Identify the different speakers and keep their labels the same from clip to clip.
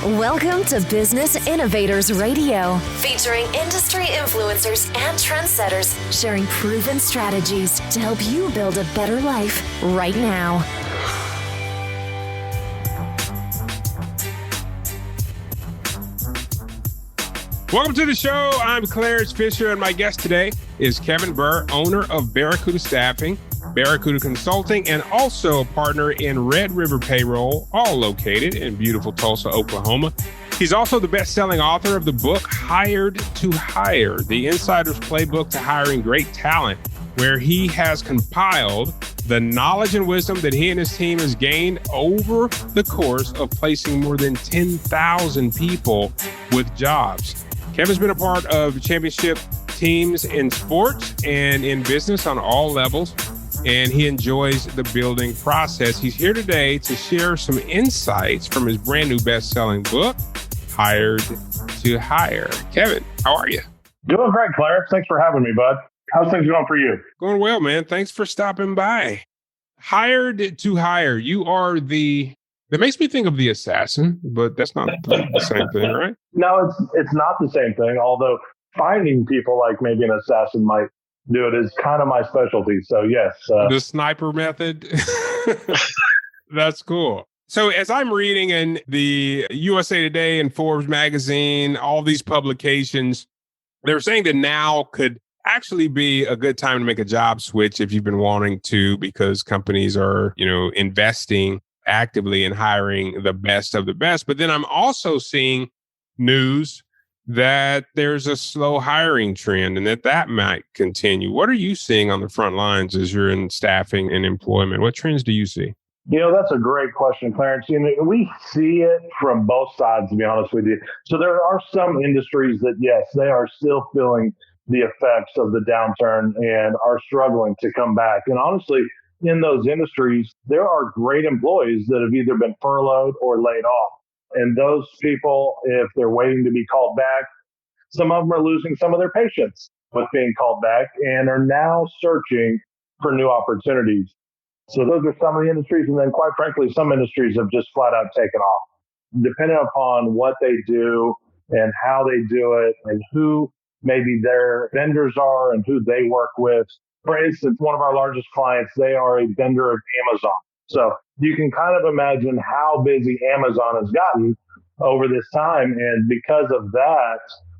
Speaker 1: Welcome to Business Innovators Radio, featuring industry influencers and trendsetters sharing proven strategies to help you build a better life right now.
Speaker 2: Welcome to the show. I'm Clarence Fisher, and my guest today is Kevin Burr, owner of Barracuda Staffing, Barracuda Consulting, and also a partner in Red River Payroll, all located in beautiful Tulsa, Oklahoma. He's also the best-selling author of the book, Hired to Hire, the insider's playbook to hiring great talent, where he has compiled the knowledge and wisdom that he and his team has gained over the course of placing more than 10,000 people with jobs. Kevin's been a part of championship teams in sports and in business on all levels, and he enjoys the building process. He's here today to share some insights from his brand new best-selling book, Hired to Hire. Kevin, how are you?
Speaker 3: Doing great, Clarence. Thanks for having me, bud. How's things going for you?
Speaker 2: Going well, man. Thanks for stopping by. Hired to Hire. You are that makes me think of the assassin, but that's not the same thing, right?
Speaker 3: No, it's not the same thing, although finding people like maybe an assassin might do it is kind of my specialty. So yes.
Speaker 2: The sniper method. That's cool. So as I'm reading in the USA Today and Forbes magazine, all these publications, they're saying that now could actually be a good time to make a job switch if you've been wanting to, because companies are, investing actively in hiring the best of the best. But then I'm also seeing news that there's a slow hiring trend and that might continue. What are you seeing on the front lines as you're in staffing and employment? What trends do you see?
Speaker 3: That's a great question, Clarence. We see it from both sides, to be honest with you. So there are some industries that, yes, they are still feeling the effects of the downturn and are struggling to come back. And honestly, in those industries, there are great employees that have either been furloughed or laid off. And those people, if they're waiting to be called back, some of them are losing some of their patience with being called back and are now searching for new opportunities. So those are some of the industries. And then quite frankly, some industries have just flat out taken off. Depending upon what they do and how they do it and who maybe their vendors are and who they work with. For instance, one of our largest clients, they are a vendor of Amazon. So you can kind of imagine how busy Amazon has gotten over this time. And because of that,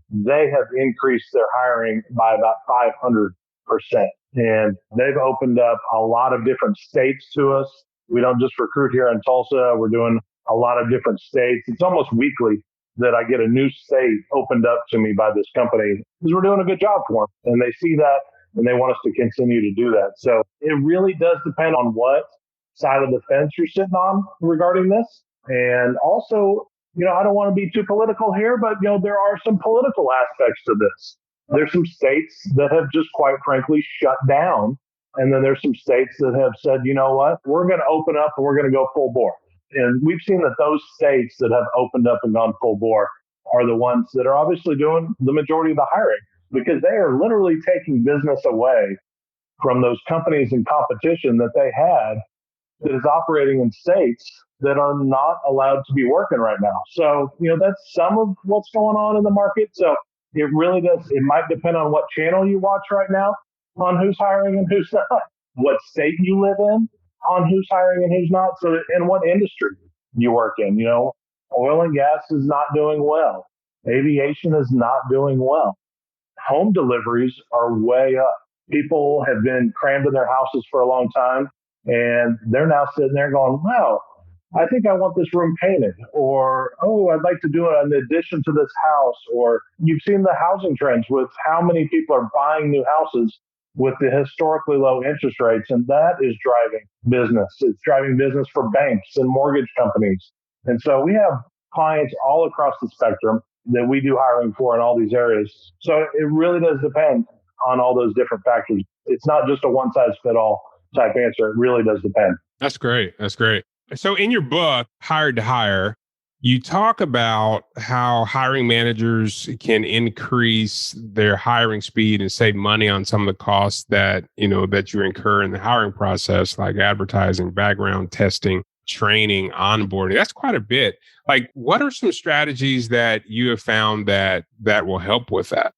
Speaker 3: they have increased their hiring by about 500%. And they've opened up a lot of different states to us. We don't just recruit here in Tulsa. We're doing a lot of different states. It's almost weekly that I get a new state opened up to me by this company because we're doing a good job for them. And they see that and they want us to continue to do that. So it really does depend on what side of the fence you're sitting on regarding this. And also, I don't want to be too political here, but, there are some political aspects to this. There's some states that have just quite frankly shut down. And then there's some states that have said, you know what, we're going to open up and we're going to go full bore. And we've seen that those states that have opened up and gone full bore are the ones that are obviously doing the majority of the hiring, because they are literally taking business away from those companies and competition that they had that is operating in states that are not allowed to be working right now. So, that's some of what's going on in the market. So it really does. It might depend on what channel you watch right now on who's hiring and who's not, what state you live in on who's hiring and who's not. So in what industry you work in, oil and gas is not doing well. Aviation is not doing well. Home deliveries are way up. People have been crammed in their houses for a long time, and they're now sitting there going, wow, I think I want this room painted, or, oh, I'd like to do an addition to this house. Or you've seen the housing trends with how many people are buying new houses with the historically low interest rates, and that is driving business. It's driving business for banks and mortgage companies. And so we have clients all across the spectrum that we do hiring for in all these areas. So it really does depend on all those different factors. It's not just a one-size-fits-all type answer. It really does depend.
Speaker 2: That's great. That's great. So in your book, Hired to Hire, you talk about how hiring managers can increase their hiring speed and save money on some of the costs that you incur in the hiring process, like advertising, background testing, training, onboarding. That's quite a bit. Like, what are some strategies that you have found that will help with that?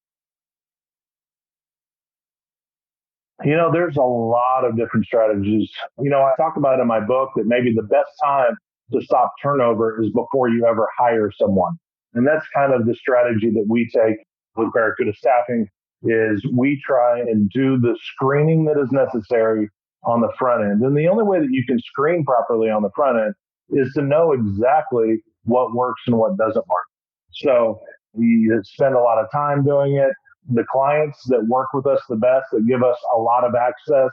Speaker 3: There's a lot of different strategies. I talk about in my book that maybe the best time to stop turnover is before you ever hire someone. And that's kind of the strategy that we take with Barracuda Staffing is we try and do the screening that is necessary on the front end. And the only way that you can screen properly on the front end is to know exactly what works and what doesn't work. So we spend a lot of time doing it. The clients that work with us the best, that give us a lot of access,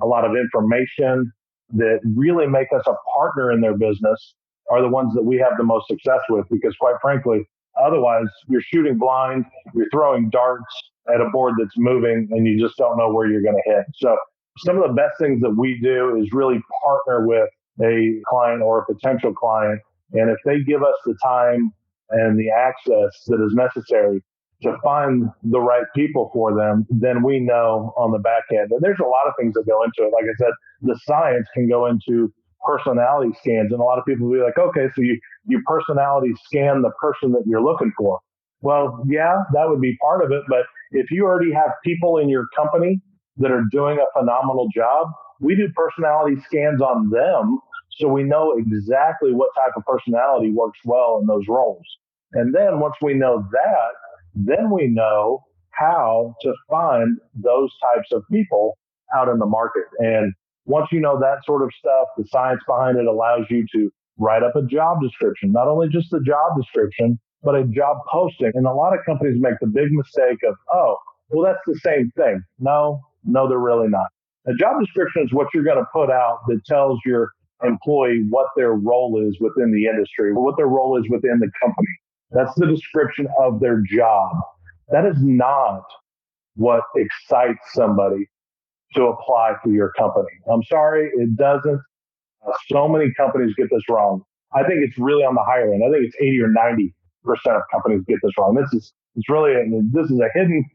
Speaker 3: a lot of information, that really make us a partner in their business are the ones that we have the most success with, because quite frankly, otherwise you're shooting blind, you're throwing darts at a board that's moving and you just don't know where you're going to hit. So some of the best things that we do is really partner with a client or a potential client. And if they give us the time and the access that is necessary to find the right people for them, then we know on the back end. And there's a lot of things that go into it. Like I said, the science can go into personality scans. And a lot of people will be like, okay, so you personality scan the person that you're looking for. Well, yeah, that would be part of it. But if you already have people in your company that are doing a phenomenal job, we do personality scans on them. So we know exactly what type of personality works well in those roles. And then once we know that, then we know how to find those types of people out in the market. And once you know that sort of stuff, the science behind it allows you to write up a job description, not only just the job description, but a job posting. And a lot of companies make the big mistake of, oh, well, that's the same thing. No, they're really not. A job description is what you're going to put out that tells your employee what their role is within the industry, what their role is within the company. That's the description of their job. That is not what excites somebody to apply for your company. I'm sorry, it doesn't. So many companies get this wrong. I think it's really on the higher end. I think it's 80 or 90% of companies get this wrong. This is a hidden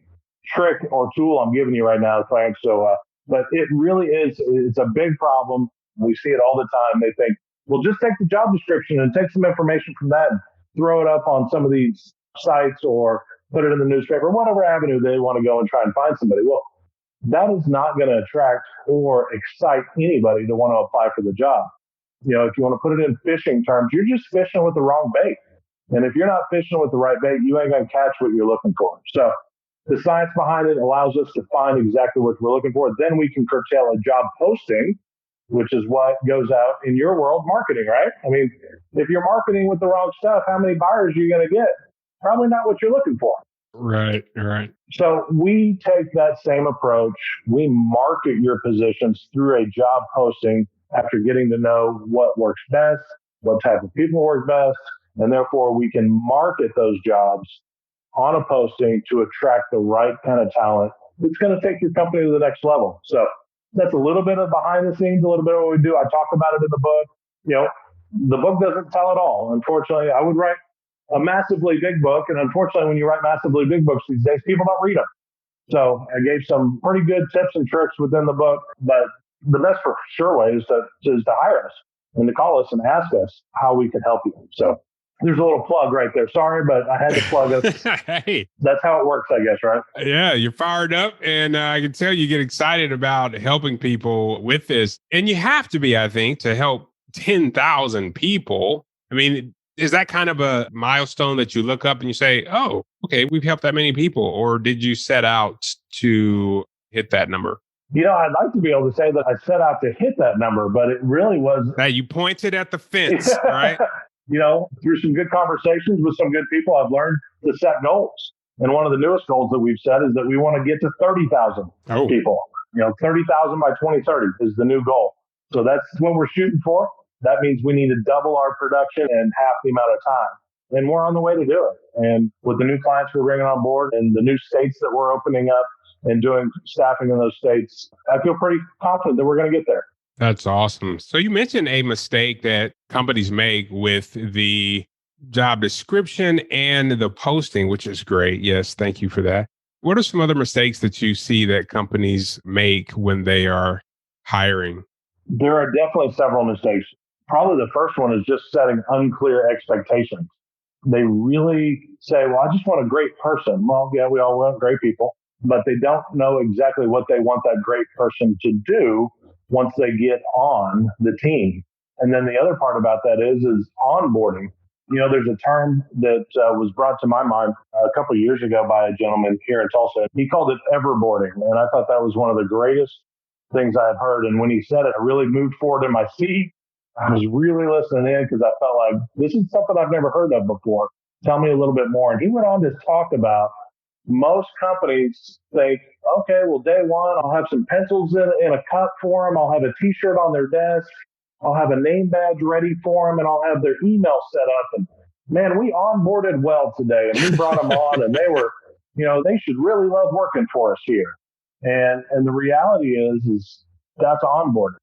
Speaker 3: trick or tool I'm giving you right now, Frank. So, but it really is. It's a big problem. We see it all the time. They think, well, just take the job description and take some information from that and throw it up on some of these sites or put it in the newspaper, whatever avenue they want to go and try and find somebody. Well, that is not going to attract or excite anybody to want to apply for the job. If you want to put it in fishing terms, you're just fishing with the wrong bait. And if you're not fishing with the right bait, you ain't going to catch what you're looking for. So the science behind it allows us to find exactly what we're looking for. Then we can curtail a job posting, which is what goes out in your world, marketing, right? I mean, if you're marketing with the wrong stuff, how many buyers are you going to get? Probably not what you're looking for.
Speaker 2: Right.
Speaker 3: So we take that same approach. We market your positions through a job posting after getting to know what works best, what type of people work best, and therefore we can market those jobs on a posting to attract the right kind of talent that's going to take your company to the next level. So that's a little bit of behind the scenes, a little bit of what we do. I talk about it in the book. The book doesn't tell it all. Unfortunately, I would write a massively big book. And unfortunately, when you write massively big books these days, people don't read them. So I gave some pretty good tips and tricks within the book. But the best for sure way is to hire us and to call us and ask us how we can help you. So there's a little plug right there. Sorry, but I had to plug us.
Speaker 2: Hey,
Speaker 3: that's how it works, I guess, right?
Speaker 2: Yeah, you're fired up. And I can tell you get excited about helping people with this. And you have to be, I think, to help 10,000 people. I mean, is that kind of a milestone that you look up and you say, oh, okay, we've helped that many people? Or did you set out to hit that number?
Speaker 3: I'd like to be able to say that I set out to hit that number, but it really was.
Speaker 2: That you pointed at the fence, right?
Speaker 3: Through some good conversations with some good people, I've learned to set goals. And one of the newest goals that we've set is that we want to get to 30,000 people. 30,000 by 2030 is the new goal. So that's what we're shooting for. That means we need to double our production in half the amount of time. And we're on the way to do it. And with the new clients we're bringing on board and the new states that we're opening up and doing staffing in those states, I feel pretty confident that we're going to get there.
Speaker 2: That's awesome. So you mentioned a mistake that companies make with the job description and the posting, which is great. Yes, thank you for that. What are some other mistakes that you see that companies make when they are hiring?
Speaker 3: There are definitely several mistakes. Probably the first one is just setting unclear expectations. They really say, well, I just want a great person. Well, yeah, we all want great people, but they don't know exactly what they want that great person to do once they get on the team. And then the other part about that is onboarding. There's a term that was brought to my mind a couple of years ago by a gentleman here in Tulsa. He called it everboarding. And I thought that was one of the greatest things I had heard. And when he said it, I really moved forward in my seat. I was really listening in because I felt like this is something I've never heard of before. Tell me a little bit more. And he went on to talk about most companies think, okay, well, day one, I'll have some pencils in a cup for them. I'll have a T-shirt on their desk. I'll have a name badge ready for them, and I'll have their email set up. And man, we onboarded well today, and we brought them on, and they were, they should really love working for us here. And the reality is that's onboarding.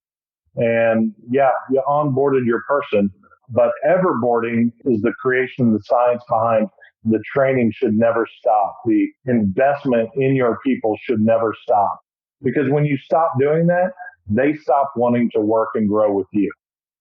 Speaker 3: And yeah, you onboarded your person, but everboarding is the creation, the science behind the training should never stop. The investment in your people should never stop. Because when you stop doing that, they stop wanting to work and grow with you.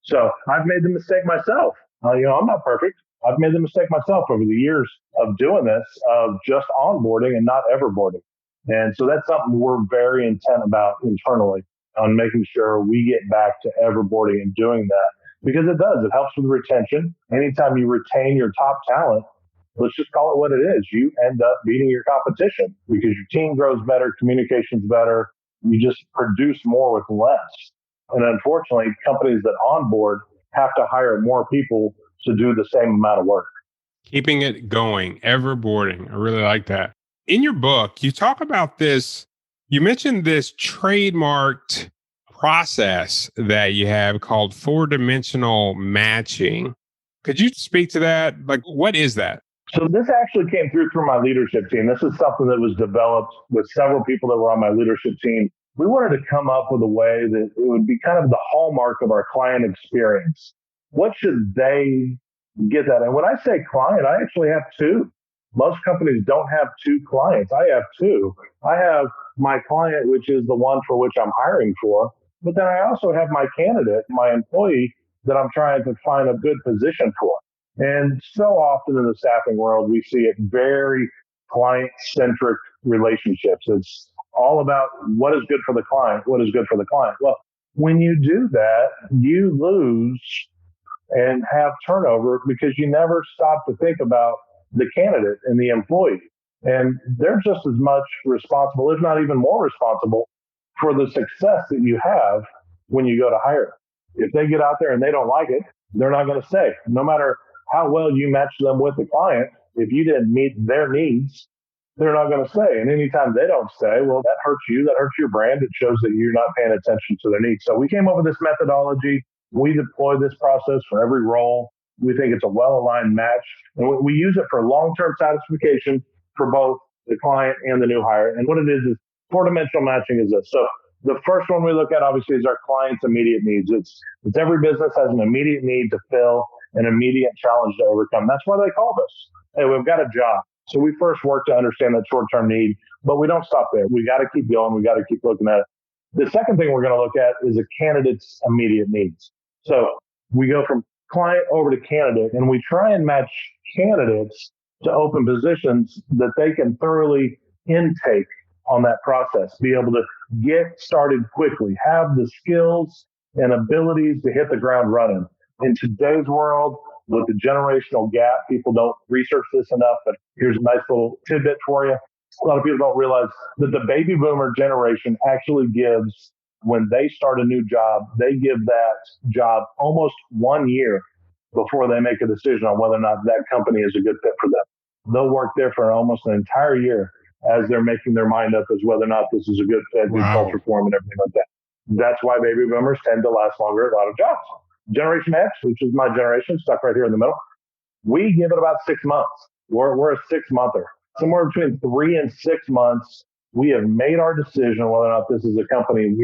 Speaker 3: So I've made the mistake myself. I'm not perfect. I've made the mistake myself over the years of doing this, of just onboarding and not everboarding. And so that's something we're very intent about internally on making sure we get back to everboarding and doing that, because it does. It helps with retention. Anytime you retain your top talent, let's just call it what it is. You end up beating your competition because your team grows better, communication's better. You just produce more with less. And unfortunately, companies that onboard have to hire more people to do the same amount of work.
Speaker 2: Keeping it going, everboarding. I really like that. In your book, you talk about this. You mentioned this trademarked process that you have called 4-dimensional matching. Could you speak to that? Like, what is that?
Speaker 3: So this actually came through my leadership team. This is something that was developed with several people that were on my leadership team. We wanted to come up with a way that it would be kind of the hallmark of our client experience. What should they get that? And when I say client, I actually have two. Most companies don't have two clients. I have two. I have my client, which is the one for which I'm hiring for. But then I also have my candidate, my employee that I'm trying to find a good position for. And so often in the staffing world, we see it very client-centric relationships. It's all about what is good for the client, what is good for the client. Well, when you do that, you lose and have turnover because you never stop to think about the candidate and the employee. And they're just as much responsible, if not even more responsible, for the success that you have when you go to hire. If they get out there and they don't like it, they're not going to stay. No matter how well you match them with the client, if you didn't meet their needs, they're not going to stay. And anytime they don't stay, well, that hurts you. That hurts your brand. It shows that you're not paying attention to their needs. So we came up with this methodology. We deploy this process for every role. We think it's a well-aligned match. And we use it for long-term satisfaction for both the client and the new hire. And what it is 4-dimensional matching is this. So the first one we look at, obviously, is our client's immediate needs. It's every business has an immediate need to fill, an immediate challenge to overcome. That's why they called us. Hey, we've got a job. So we first work to understand that short-term need, but we don't stop there. We got to keep going. We got to keep looking at it. The second thing we're going to look at is a candidate's immediate needs. So we go from client over to candidate, and we try and match candidates to open positions that they can thoroughly intake on that process, be able to get started quickly, have the skills and abilities to hit the ground running. In today's world, with the generational gap, people don't research this enough, but here's a nice little tidbit for you. A lot of people don't realize that the baby boomer generation actually gives, when they start a new job, they give that job almost 1 year before they make a decision on whether or not that company is a good fit for them. They'll work there for almost an entire year as they're making their mind up as whether or not this is a good fit, good culture for them and everything like that. That's why baby boomers tend to last longer at a lot of jobs. Generation X, which is my generation, stuck right here in the middle, we give it about 6 months. We're a 6-monther. Somewhere between 3 and 6 months, we have made our decision whether or not this is a company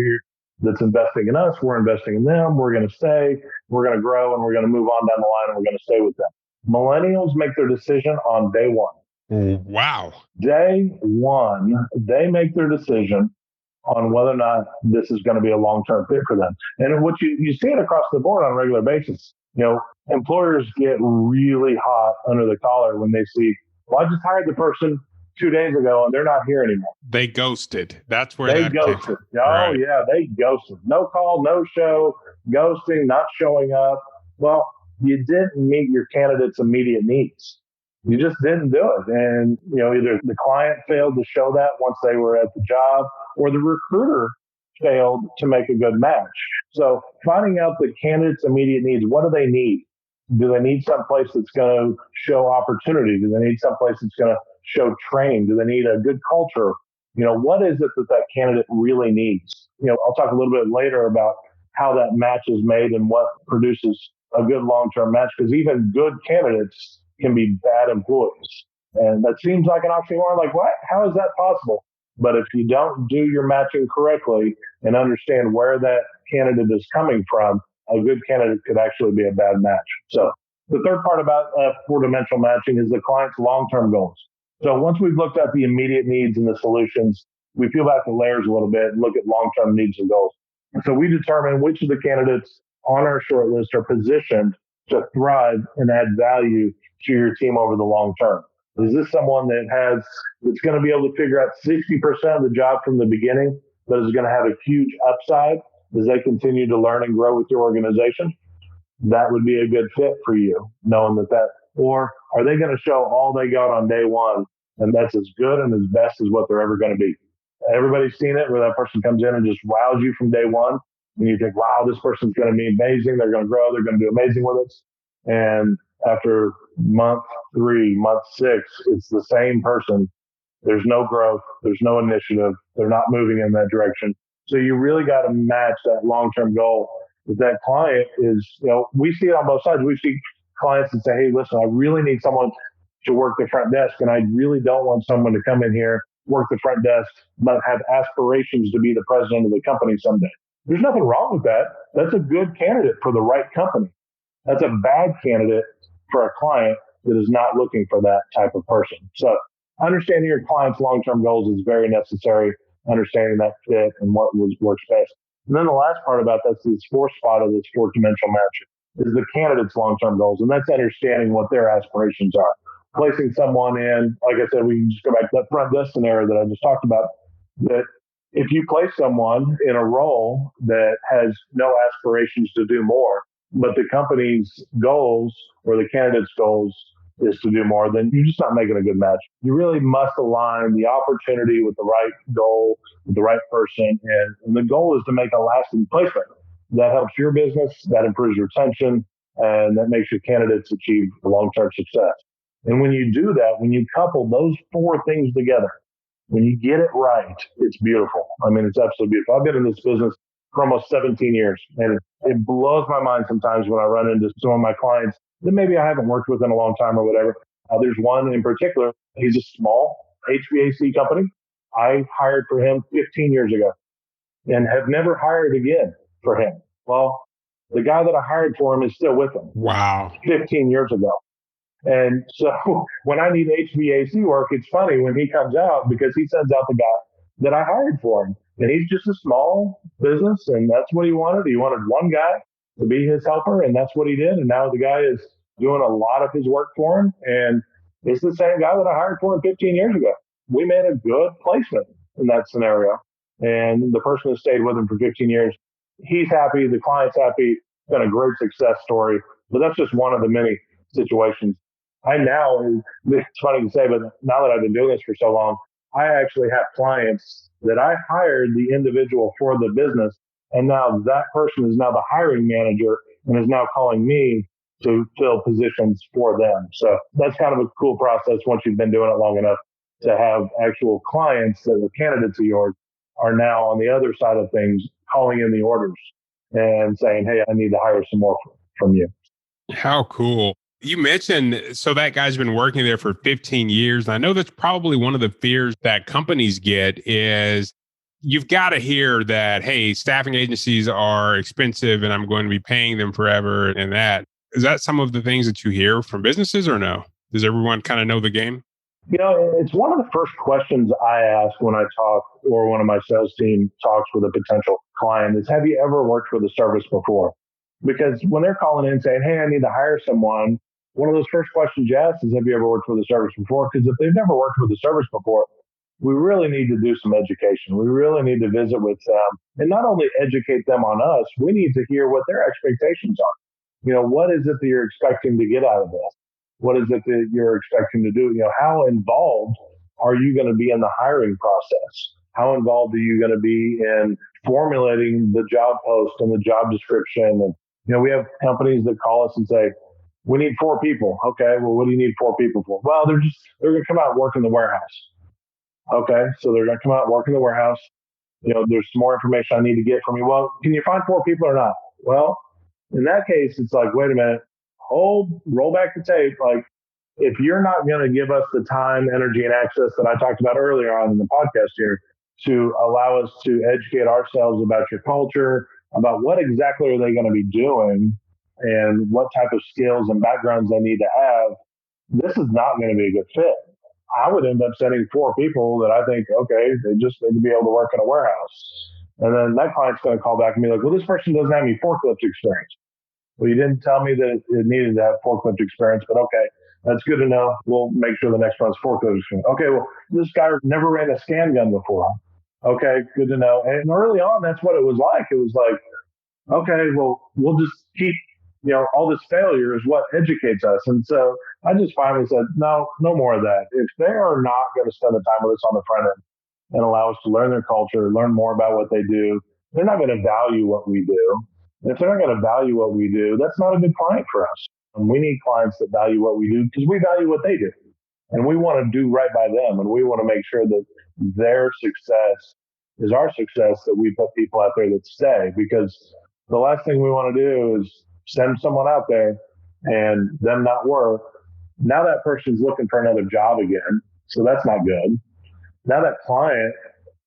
Speaker 3: that's investing in us. We're investing in them. We're going to stay. We're going to grow, and we're going to move on down the line, and we're going to stay with them. Millennials make their decision on day one.
Speaker 2: Wow.
Speaker 3: Day one, they make their decision. on whether or not this is going to be a long-term fit for them. And what you see it across the board on a regular basis. Employers get really hot under the collar when they see, well, I just hired the person 2 days ago and they're not here anymore.
Speaker 2: They ghosted. That's where
Speaker 3: they ghosted. Oh, yeah, they ghosted. No call, no show, ghosting, not showing up. Well, you didn't meet your candidate's immediate needs. You just didn't do it. And, either the client failed to show that once they were at the job, or the recruiter failed to make a good match. So finding out the candidate's immediate needs, what do they need? Do they need someplace that's going to show opportunity? Do they need someplace that's going to show training? Do they need a good culture? What is it that candidate really needs? I'll talk a little bit later about how that match is made and what produces a good long-term match, because even good candidates can be bad employees. And that seems like an oxymoron. Like, what? How is that possible? But if you don't do your matching correctly and understand where that candidate is coming from, a good candidate could actually be a bad match. So the third part about four-dimensional matching is the client's long-term goals. So once we've looked at the immediate needs and the solutions, we peel back the layers a little bit and look at long-term needs and goals. So we determine which of the candidates on our short list are positioned to thrive and add value to your team over the long term. Is this someone that's going to be able to figure out 60% of the job from the beginning, but is going to have a huge upside as they continue to learn and grow with your organization? That would be a good fit for you, knowing that. Or are they going to show all they got on day one, and that's as good and as best as what they're ever going to be? Everybody's seen it where that person comes in and just wows you from day one, and you think, wow, this person's going to be amazing. They're going to grow. They're going to do amazing with us. And after month 3, month 6, it's the same person. There's no growth. There's no initiative. They're not moving in that direction. So you really got to match that long-term goal with that client. We see it on both sides. We see clients that say, hey, listen, I really need someone to work the front desk, and I really don't want someone to come in here, work the front desk, but have aspirations to be the president of the company someday. There's nothing wrong with that. That's a good candidate for the right company. That's a bad candidate for a client that is not looking for that type of person. So understanding your client's long-term goals is very necessary, understanding that fit and what works best. And then the last part about this fourth spot of this four-dimensional match is the candidate's long-term goals. And that's understanding what their aspirations are. Placing someone in, like I said, we can just go back to that front desk scenario that I just talked about, that if you place someone in a role that has no aspirations to do more, but the company's goals or the candidate's goals is to do more, then you're just not making a good match. You really must align the opportunity with the right goal, with the right person. And the goal is to make a lasting placement. That helps your business, that improves retention, and that makes your candidates achieve long-term success. And when you do that, when you couple those 4 things together, when you get it right, it's beautiful. I mean, it's absolutely beautiful. I've been in this business for almost 17 years, and it blows my mind sometimes when I run into some of my clients that maybe I haven't worked with in a long time or whatever. There's one in particular. He's a small HVAC company. I hired for him 15 years ago and have never hired again for him. Well, the guy that I hired for him is still with him.
Speaker 2: Wow.
Speaker 3: 15 years ago. And so when I need HVAC work, it's funny when he comes out because he sends out the guy that I hired for him. And he's just a small business, and that's what he wanted. He wanted one guy to be his helper, and that's what he did. And now the guy is doing a lot of his work for him. And it's the same guy that I hired for him 15 years ago. We made a good placement in that scenario. And the person has stayed with him for 15 years. He's happy. The client's happy. It's been a great success story. But that's just one of the many situations. It's funny to say, but now that I've been doing this for so long, I actually have clients that I hired the individual for the business. And now that person is now the hiring manager and is now calling me to fill positions for them. So that's kind of a cool process once you've been doing it long enough to have actual clients that were candidates of yours are now on the other side of things calling in the orders and saying, hey, I need to hire some more from you.
Speaker 2: How cool. You mentioned, so that guy's been working there for 15 years. And I know that's probably one of the fears that companies get is you've got to hear that, hey, staffing agencies are expensive and I'm going to be paying them forever and that. Is that some of the things that you hear from businesses or no? Does everyone kind of know the game?
Speaker 3: It's one of the first questions I ask when I talk or one of my sales team talks with a potential client is, have you ever worked with a service before? Because when they're calling in saying, hey, I need to hire someone, one of those first questions you ask is, have you ever worked with a service before? Because if they've never worked with a service before, we really need to do some education. We really need to visit with them and not only educate them on us, we need to hear what their expectations are. What is it that you're expecting to get out of this? What is it that you're expecting to do? How involved are you going to be in the hiring process? How involved are you going to be in formulating the job post and the job description? And, we have companies that call us and say, we need 4 people. Okay. Well, what do you need 4 people for? Well, they're going to come out and work in the warehouse. Okay. So they're going to come out and work in the warehouse. There's some more information I need to get from you. Well, can you find 4 people or not? Well, in that case, it's like, wait a minute, roll back the tape. Like, if you're not going to give us the time, energy, and access that I talked about earlier on in the podcast here to allow us to educate ourselves about your culture, about what exactly are they going to be doing and what type of skills and backgrounds they need to have, this is not going to be a good fit. I would end up sending 4 people that I think, okay, they just need to be able to work in a warehouse. And then that client's going to call back and be like, well, this person doesn't have any forklift experience. Well, you didn't tell me that it needed to have forklift experience, but okay, that's good to know. We'll make sure the next one's forklift experience. Okay, well, this guy never ran a scan gun before. Okay, good to know. And early on, that's what it was like. It was like, okay, well, we'll just keep, all this failure is what educates us. And so I just finally said, no more of that. If they are not going to spend the time with us on the front end and allow us to learn their culture, learn more about what they do, they're not going to value what we do. And if they're not going to value what we do, that's not a good client for us. And we need clients that value what we do because we value what they do. And we want to do right by them. And we want to make sure that their success is our success, that we put people out there that stay. Because the last thing we want to do is send someone out there and them not work. Now that person's looking for another job again. So that's not good. Now that client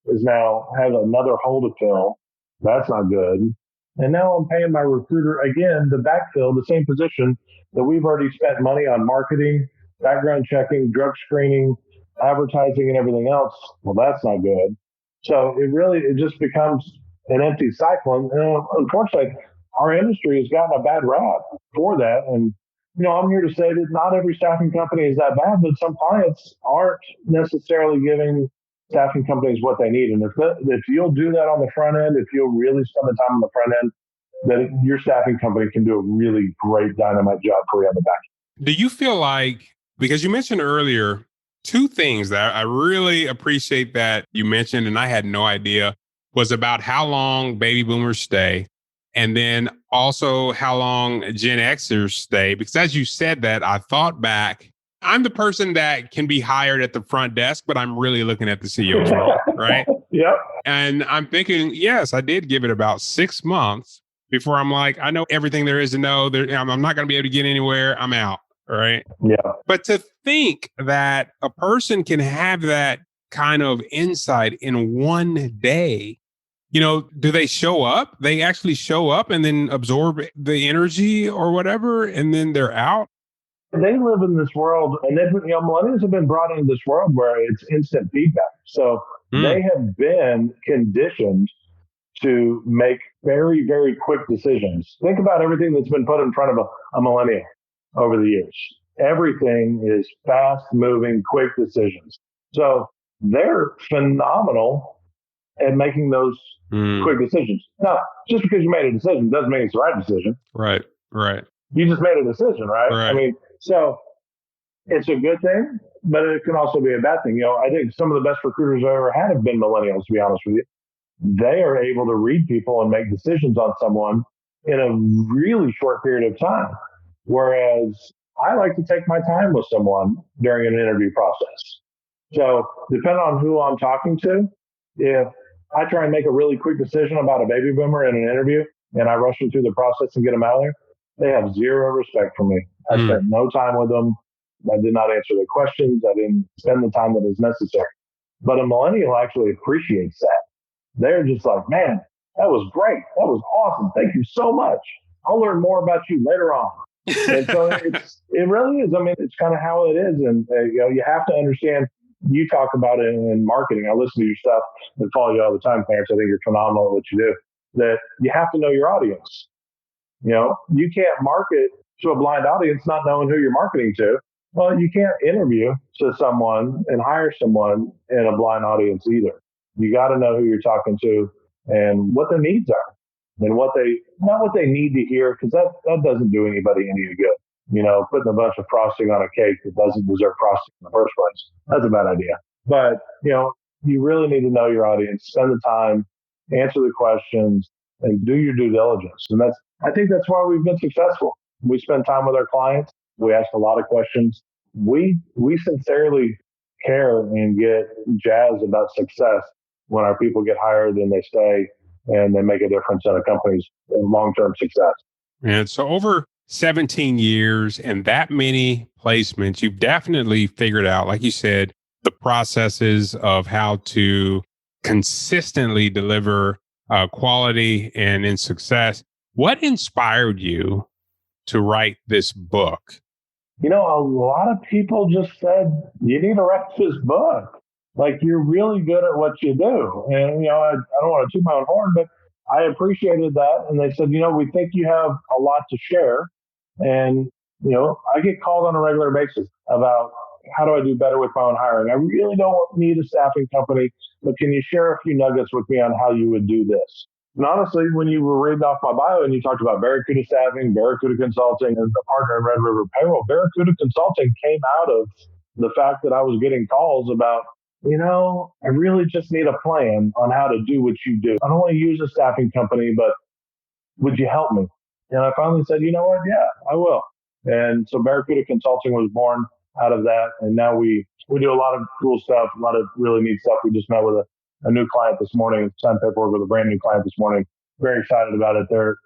Speaker 3: has another hole to fill. That's not good. And now I'm paying my recruiter again to backfill the same position that we've already spent money on marketing, background checking, drug screening, advertising, and everything else. Well, that's not good. So it just becomes an empty cycle. And unfortunately, our industry has gotten a bad rap for that. And, I'm here to say that not every staffing company is that bad, but some clients aren't necessarily giving staffing companies what they need. And if you'll do that on the front end, if you'll really spend the time on the front end, then your staffing company can do a really great dynamite job for you on the back end.
Speaker 2: Do you feel like, because you mentioned earlier 2 things that I really appreciate that you mentioned, and I had no idea, was about how long baby boomers stay, and then also how long Gen Xers stay. Because as you said that, I thought back, I'm the person that can be hired at the front desk, but I'm really looking at the CEO's role, right?
Speaker 3: Yep.
Speaker 2: And I'm thinking, yes, I did give it about 6 months before I'm like, I know everything there is to know. I'm not going to be able to get anywhere. I'm out, right?
Speaker 3: Yeah.
Speaker 2: But to think that a person can have that kind of insight in one day, do they show up? They actually show up and then absorb the energy or whatever, and then they're out?
Speaker 3: They live in this world, and millennials have been brought into this world where it's instant feedback. So they have been conditioned to make very, very quick decisions. Think about everything that's been put in front of a millennial over the years. Everything is fast moving, quick decisions. So they're phenomenal at making those quick decisions. Now, just because you made a decision doesn't mean it's the right decision.
Speaker 2: Right.
Speaker 3: You just made a decision, right?
Speaker 2: Right.
Speaker 3: I mean, so it's a good thing, but it can also be a bad thing. I think some of the best recruiters I've ever had have been millennials, to be honest with you. They are able to read people and make decisions on someone in a really short period of time. Whereas I like to take my time with someone during an interview process. So depending on who I'm talking to, if I try and make a really quick decision about a baby boomer in an interview and I rush them through the process and get them out of there, they have zero respect for me. I spent no time with them. I did not answer their questions. I didn't spend the time that is necessary. But a millennial actually appreciates that. They're just like, man, that was great. That was awesome. Thank you so much. I'll learn more about you later on. And so it really is. I mean, it's kind of how it is. And, you have to understand, you talk about it in marketing. I listen to your stuff and follow you all the time, Clarence. I think you're phenomenal at what you do. That you have to know your audience. You can't market to a blind audience not knowing who you're marketing to. Well, you can't interview to someone and hire someone in a blind audience either. You got to know who you're talking to and what their needs are and not what they need to hear, because that doesn't do anybody any good. Putting a bunch of frosting on a cake that doesn't deserve frosting in the first place. That's a bad idea. But, you really need to know your audience, spend the time, answer the questions, and do your due diligence. And I think that's why we've been successful. We spend time with our clients. We ask a lot of questions. We sincerely care and get jazzed about success when our people get hired and they stay and they make a difference in a company's long-term success.
Speaker 2: And so over 17 years and that many placements, you've definitely figured out, like you said, the processes of how to consistently deliver quality and in success. What inspired you to write this book?
Speaker 3: A lot of people just said, you need to write this book. Like, you're really good at what you do. And, I don't want to toot my own horn, but I appreciated that. And they said, we think you have a lot to share. And, I get called on a regular basis about how do I do better with my own hiring? I really don't need a staffing company, but can you share a few nuggets with me on how you would do this? And honestly, when you were reading off my bio and you talked about Barracuda Staffing, Barracuda Consulting, and the partner in Red River Payroll, Barracuda Consulting came out of the fact that I was getting calls about, I really just need a plan on how to do what you do. I don't want to use a staffing company, but would you help me? And I finally said, you know what? Yeah, I will. And so Barracuda Consulting was born out of that. And now we do a lot of cool stuff, a lot of really neat stuff. We just met with a new client this morning, signed paperwork with a brand new client this morning. Very excited about it. They're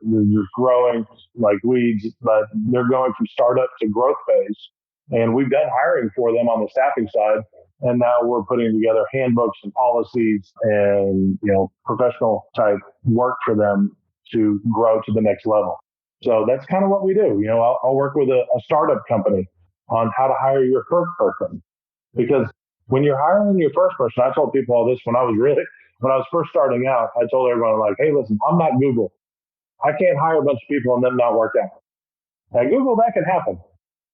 Speaker 3: growing like weeds, but they're going from startup to growth phase. And we've done hiring for them on the staffing side. And now we're putting together handbooks and policies and, professional type work for them to grow to the next level. So that's kind of what we do. I'll work with a startup company on how to hire your first person. Because when you're hiring your first person, I told people all this when I was first starting out, I told everyone, like, hey, listen, I'm not Google. I can't hire a bunch of people and them not work out. At Google, that can happen.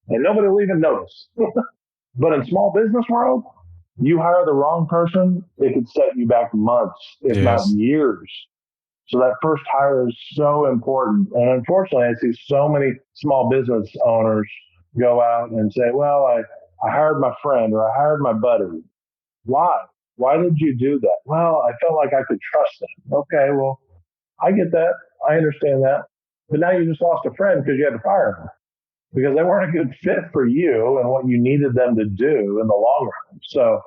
Speaker 3: And nobody will even notice. But in small business world, you hire the wrong person, it could set you back months, if not years. So that first hire is so important. And unfortunately, I see so many small business owners go out and say, well, I hired my friend or I hired my buddy. Why? Why did you do that? Well, I felt like I could trust them. Okay, well, I get that. I understand that. But now you just lost a friend because you had to fire them because they weren't a good fit for you and what you needed them to do in the long run. So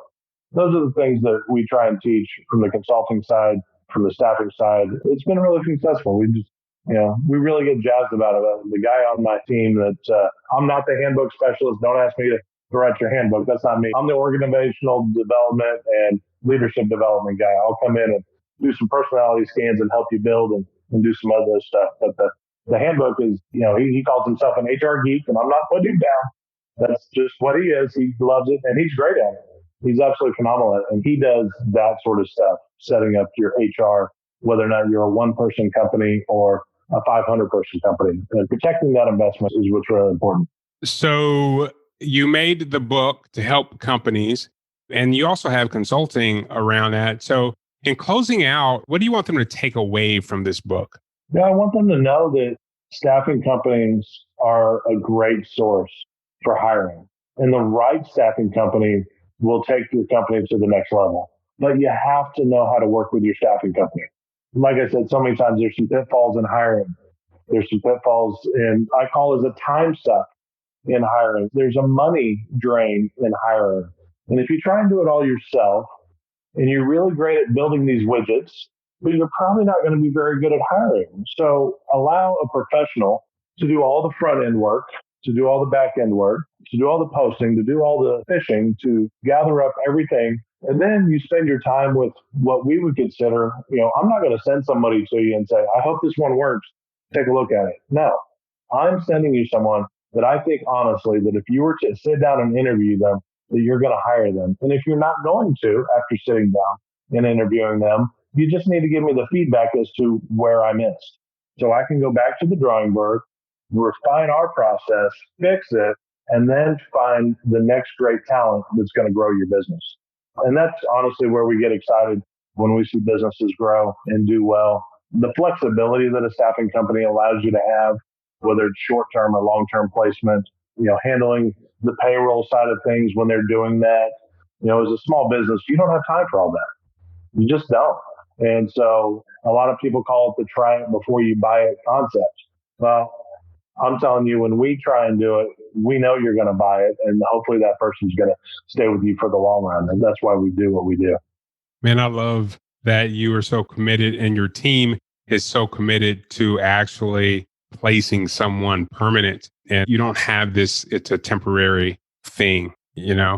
Speaker 3: those are the things that we try and teach from the consulting side, from the staffing side. It's been really successful. We just, we really get jazzed about it. The guy on my team I'm not the handbook specialist. Don't ask me to write your handbook. That's not me. I'm the organizational development and leadership development guy. I'll come in and do some personality scans and help you build and do some other stuff. But the handbook is, he calls himself an HR geek, and I'm not putting him down. That's just what he is. He loves it, and he's great at it. He's absolutely phenomenal at it. And he does that sort of stuff, setting up your HR, whether or not you're a one-person company or a 500-person company. And protecting that investment is what's really important.
Speaker 2: So you made the book to help companies, and you also have consulting around that. So in closing out, what do you want them to take away from this book?
Speaker 3: Yeah, I want them to know that staffing companies are a great source for hiring. And the right staffing company will take your company to the next level. But you have to know how to work with your staffing company. Like I said, so many times there's some pitfalls in hiring. There's some pitfalls I call it a time suck in hiring. There's a money drain in hiring. And if you try and do it all yourself, and you're really great at building these widgets, but you're probably not going to be very good at hiring. So allow a professional to do all the front end work, to do all the back end work, to do all the posting, to do all the fishing, to gather up everything. And then you spend your time with what we would consider, I'm not going to send somebody to you and say, I hope this one works. Take a look at it. No, I'm sending you someone that I think honestly that if you were to sit down and interview them, that you're going to hire them. And if you're not going to, after sitting down and interviewing them, you just need to give me the feedback as to where I missed. So I can go back to the drawing board, refine our process, fix it, and then find the next great talent that's going to grow your business. And that's honestly where we get excited when we see businesses grow and do well. The flexibility that a staffing company allows you to have, whether it's short-term or long-term placement, handling the payroll side of things when they're doing that. As a small business, you don't have time for all that. You just don't. And so a lot of people call it the try it before you buy it concept. Well, I'm telling you, when we try and do it, we know you're going to buy it, and hopefully that person's going to stay with you for the long run. And that's why we do what we do.
Speaker 2: Man, I love that you are so committed and your team is so committed to actually placing someone permanent. And you don't have this, it's a temporary thing,
Speaker 3: Yeah.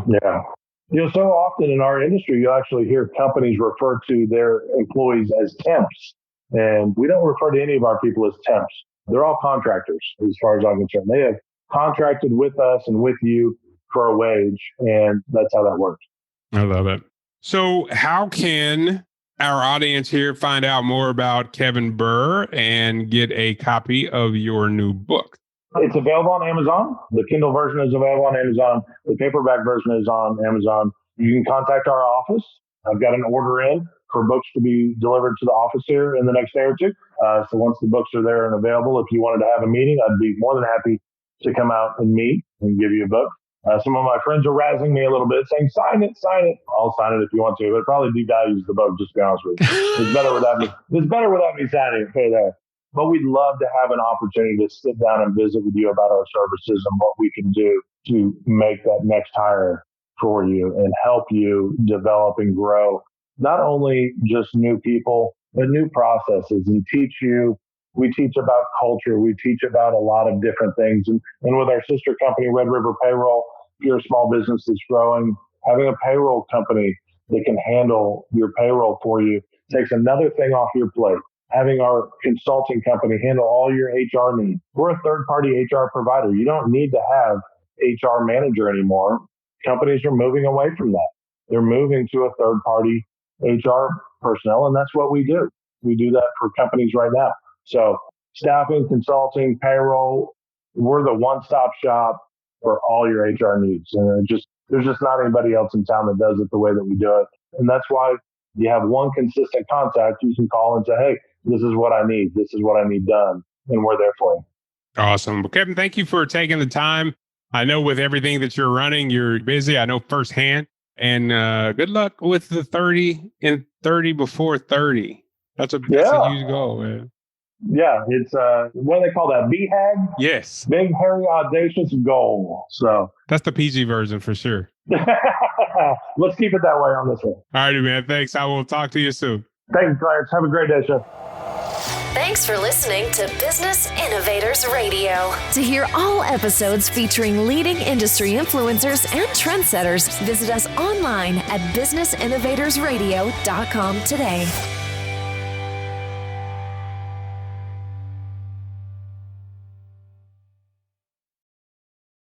Speaker 3: So often in our industry, you actually hear companies refer to their employees as temps. And we don't refer to any of our people as temps. They're all contractors as far as I'm concerned. They have contracted with us and with you for a wage. And that's how that works.
Speaker 2: I love it. So how can our audience here find out more about Kevin Burr and get a copy of your new book?
Speaker 3: It's available on Amazon. The Kindle version is available on Amazon. The paperback version is on Amazon. You can contact our office. I've got an order in for books to be delivered to the office here in the next day or two. So once the books are there and available, if you wanted to have a meeting, I'd be more than happy to come out and meet and give you a book. Some of my friends are razzing me a little bit, saying, sign it. I'll sign it if you want to, but it probably devalues the book, just to be honest with you. It's better without me signing it. Pay there. But we'd love to have an opportunity to sit down and visit with you about our services and what we can do to make that next hire for you and help you develop and grow not only just new people, but new processes, and we teach about culture. We teach about a lot of different things. And with our sister company, Red River Payroll, if you're a small business that's growing, having a payroll company that can handle your payroll for you takes another thing off your plate. Having our consulting company handle all your HR needs. We're a third-party HR provider. You don't need to have HR manager anymore. Companies are moving away from that. They're moving to a third-party HR personnel, and that's what we do. We do that for companies right now. So staffing, consulting, payroll, we're the one-stop shop for all your HR needs. And there's just not anybody else in town that does it the way that we do it. And that's why you have one consistent contact you can call and say, hey, this is what I need. This is what I need done. And we're there for you.
Speaker 2: Awesome. Well, Kevin, thank you for taking the time. I know with everything that you're running, you're busy. I know firsthand. And good luck with the 30 and 30 before 30. That's a huge goal, man.
Speaker 3: Yeah, it's what do they call that? BHAG?
Speaker 2: Yes.
Speaker 3: Big, hairy, audacious goal. So
Speaker 2: that's the PG version for sure.
Speaker 3: Let's keep it that way on this one.
Speaker 2: All righty, man. Thanks. I will talk to you soon.
Speaker 3: Thank you, Clarence. Have a great day, Chef.
Speaker 1: Thanks for listening to Business Innovators Radio. To hear all episodes featuring leading industry influencers and trendsetters, visit us online at businessinnovatorsradio.com today.